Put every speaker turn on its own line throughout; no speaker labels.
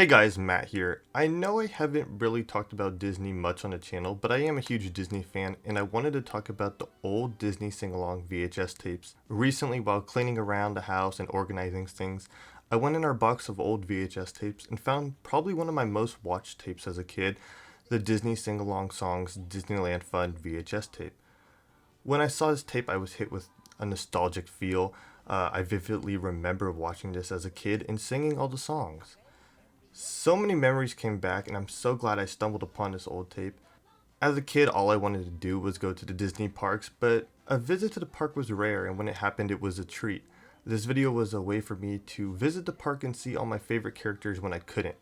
Hey guys, Matt here. I know I haven't really talked about Disney much on the channel, but I am a huge Disney fan and I wanted to talk about the old Disney sing-along VHS tapes. Recently, while cleaning around the house and organizing things, I went in our box of old VHS tapes and found probably one of my most watched tapes as a kid, the Disney Sing-Along Songs Disneyland Fun VHS tape. When I saw this tape, I was hit with a nostalgic feel. I vividly remember watching this as a kid and singing all the songs. So many memories came back, and I'm so glad I stumbled upon this old tape. As a kid, all I wanted to do was go to the Disney parks, but a visit to the park was rare, and when it happened, it was a treat. This video was a way for me to visit the park and see all my favorite characters when I couldn't.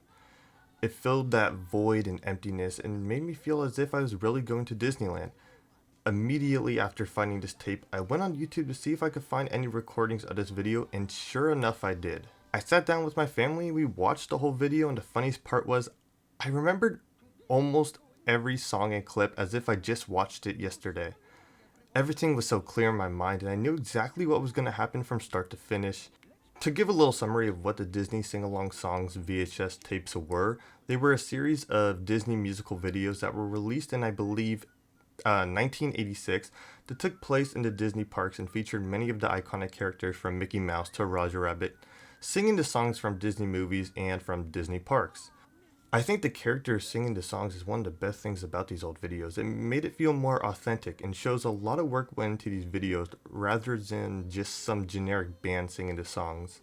It filled that void and emptiness and made me feel as if I was really going to Disneyland. Immediately after finding this tape, I went on YouTube to see if I could find any recordings of this video, and sure enough I did. I sat down with my family, we watched the whole video, and the funniest part was, I remembered almost every song and clip as if I just watched it yesterday. Everything was so clear in my mind, and I knew exactly what was going to happen from start to finish. To give a little summary of what the Disney Sing-Along Songs VHS tapes were, they were a series of Disney musical videos that were released in, I believe, 1986 that took place in the Disney parks and featured many of the iconic characters from Mickey Mouse to Roger Rabbit, singing the songs from Disney movies and from Disney parks. I think the characters singing the songs is one of the best things about these old videos. It made it feel more authentic and shows a lot of work went into these videos rather than just some generic band singing the songs.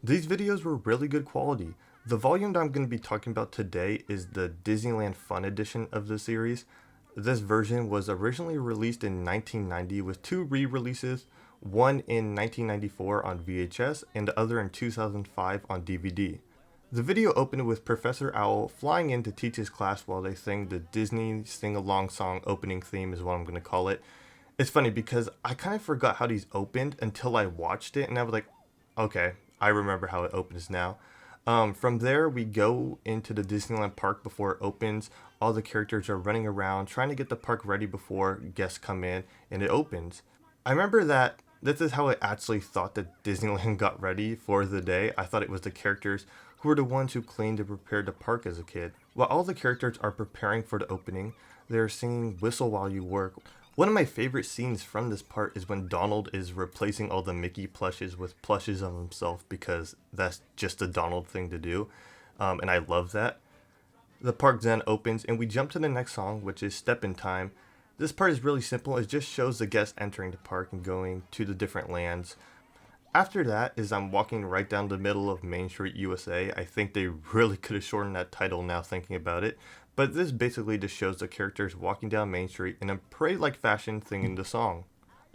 These videos were really good quality. The volume that I'm going to be talking about today is the Disneyland Fun edition of the series. This version was originally released in 1990 with two re-releases, one in 1994 on VHS and the other in 2005 on DVD. The video opened with Professor Owl flying in to teach his class while they sing the Disney sing-along song opening theme is what I'm going to call it. It's funny because I kind of forgot how these opened until I watched it and I was like, okay, I remember how it opens now. From there, we go into the Disneyland park before it opens. All the characters are running around trying to get the park ready before guests come in, and it opens. I remember that this is how I actually thought that Disneyland got ready for the day. I thought it was the characters who were the ones who cleaned and prepared the park as a kid. While all the characters are preparing for the opening, they're singing Whistle While You Work. One of my favorite scenes from this part is when Donald is replacing all the Mickey plushes with plushes of himself because that's just a Donald thing to do, and I love that. The park then opens and we jump to the next song, which is Step in Time. This part is really simple, it just shows the guests entering the park and going to the different lands. After that is I'm walking right down the middle of Main Street USA. I think they really could have shortened that title now thinking about it. But this basically just shows the characters walking down Main Street in a parade-like fashion singing the song.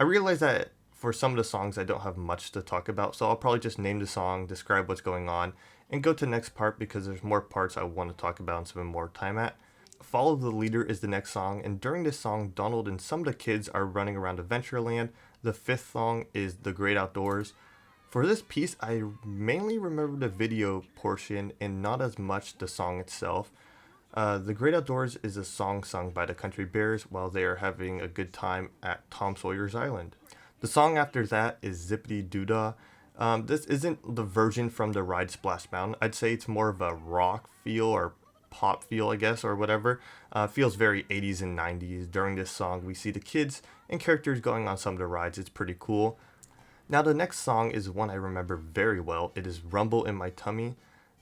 I realize that for some of the songs I don't have much to talk about, so I'll probably just name the song, describe what's going on, and go to the next part because there's more parts I want to talk about and spend more time at. Follow the Leader is the next song, and during this song, Donald and some of the kids are running around Adventureland. The fifth song is The Great Outdoors. For this piece, I mainly remember the video portion and not as much the song itself. The Great Outdoors is a song sung by the Country Bears while they are having a good time at Tom Sawyer's Island. The song after that is Zippity Doodah. This isn't the version from the ride Splash Mountain. I'd say it's more of a rock feel or pop feel, I guess, or whatever. Feels very 80s and 90s. During this song, we see the kids and characters going on some of the rides. It's pretty cool. Now the next song is one I remember very well. It is Rumble in My Tummy.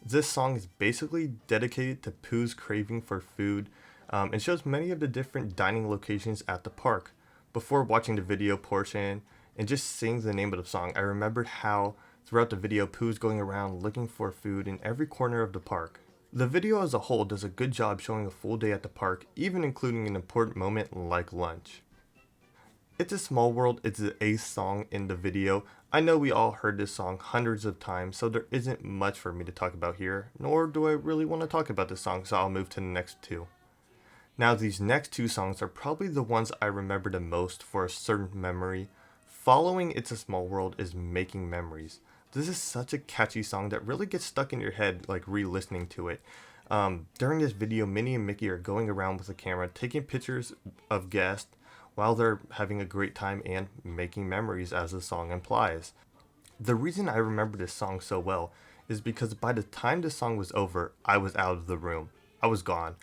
This song is basically dedicated to Pooh's craving for food and shows many of the different dining locations at the park. Before watching the video portion and just seeing the name of the song, I remembered how throughout the video Pooh's going around looking for food in every corner of the park. The video as a whole does a good job showing a full day at the park, even including an important moment like lunch. It's a Small World, it's the 8th song in the video. I know we all heard this song hundreds of times, so there isn't much for me to talk about here, nor do I really want to talk about this song, so I'll move to the next two. Now these next two songs are probably the ones I remember the most for a certain memory. Following It's a Small World is Making Memories. This is such a catchy song that really gets stuck in your head like re-listening to it. During this video, Minnie and Mickey are going around with a camera, taking pictures of guests, while they're having a great time and making memories as the song implies. The reason I remember this song so well is because by the time the song was over, I was out of the room. I was gone.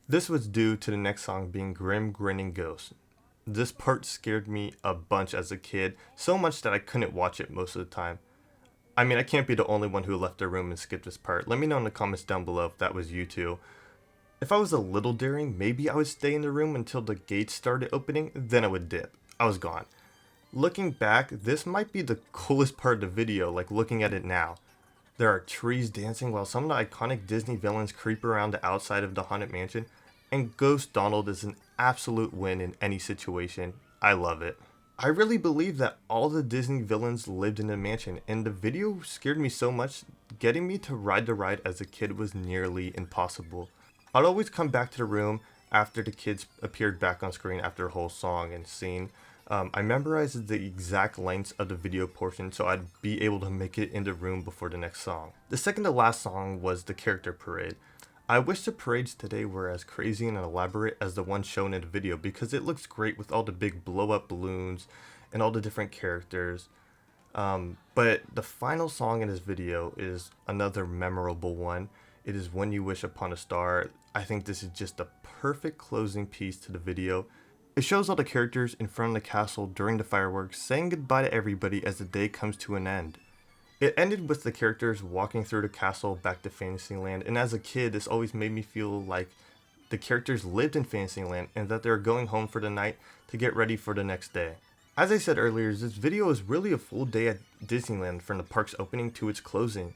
This was due to the next song being Grim Grinning Ghost. This part scared me a bunch as a kid, so much that I couldn't watch it most of the time. I mean, I can't be the only one who left the room and skipped this part. Let me know in the comments down below if that was you too. If I was a little daring, maybe I would stay in the room until the gates started opening, then I would dip. I was gone. Looking back, this might be the coolest part of the video, like looking at it now. There are trees dancing while some of the iconic Disney villains creep around the outside of the Haunted Mansion, and Ghost Donald is an absolute win in any situation. I love it. I really believe that all the Disney villains lived in the mansion, and the video scared me so much, getting me to ride the ride as a kid was nearly impossible. I'd always come back to the room after the kids appeared back on screen after a whole song and scene. I memorized the exact lengths of the video portion so I'd be able to make it in the room before the next song. The second to last song was the character parade. I wish the parades today were as crazy and elaborate as the one shown in the video because it looks great with all the big blow up balloons and all the different characters. But the final song in this video is another memorable one. It is When You Wish Upon a Star. I think this is just a perfect closing piece to the video. It shows all the characters in front of the castle during the fireworks saying goodbye to everybody as the day comes to an end. It ended with the characters walking through the castle back to Fantasyland, and as a kid this always made me feel like the characters lived in Fantasyland and that they were going home for the night to get ready for the next day. As I said earlier, this video is really a full day at Disneyland from the park's opening to its closing.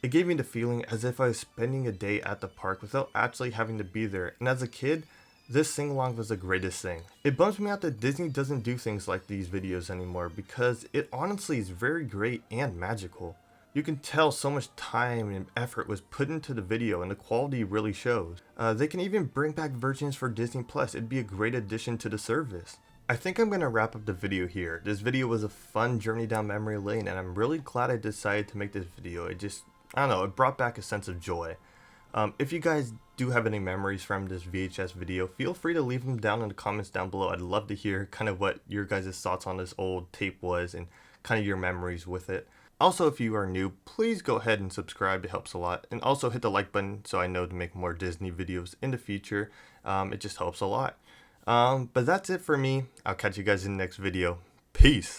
It gave me the feeling as if I was spending a day at the park without actually having to be there, and as a kid, this sing-along was the greatest thing. It bums me out that Disney doesn't do things like these videos anymore because it honestly is very great and magical. You can tell so much time and effort was put into the video and the quality really shows. They can even bring back versions for Disney Plus. It'd be a great addition to the service. I think I'm going to wrap up the video here. This video was a fun journey down memory lane and I'm really glad I decided to make this video. I don't know, it brought back a sense of joy. If you guys do have any memories from this VHS video, feel free to leave them down in the comments down below. I'd love to hear kind of what your guys' thoughts on this old tape was and kind of your memories with it. Also, if you are new, please go ahead and subscribe. It helps a lot. And also hit the like button so I know to make more Disney videos in the future. It just helps a lot. But that's it for me. I'll catch you guys in the next video. Peace!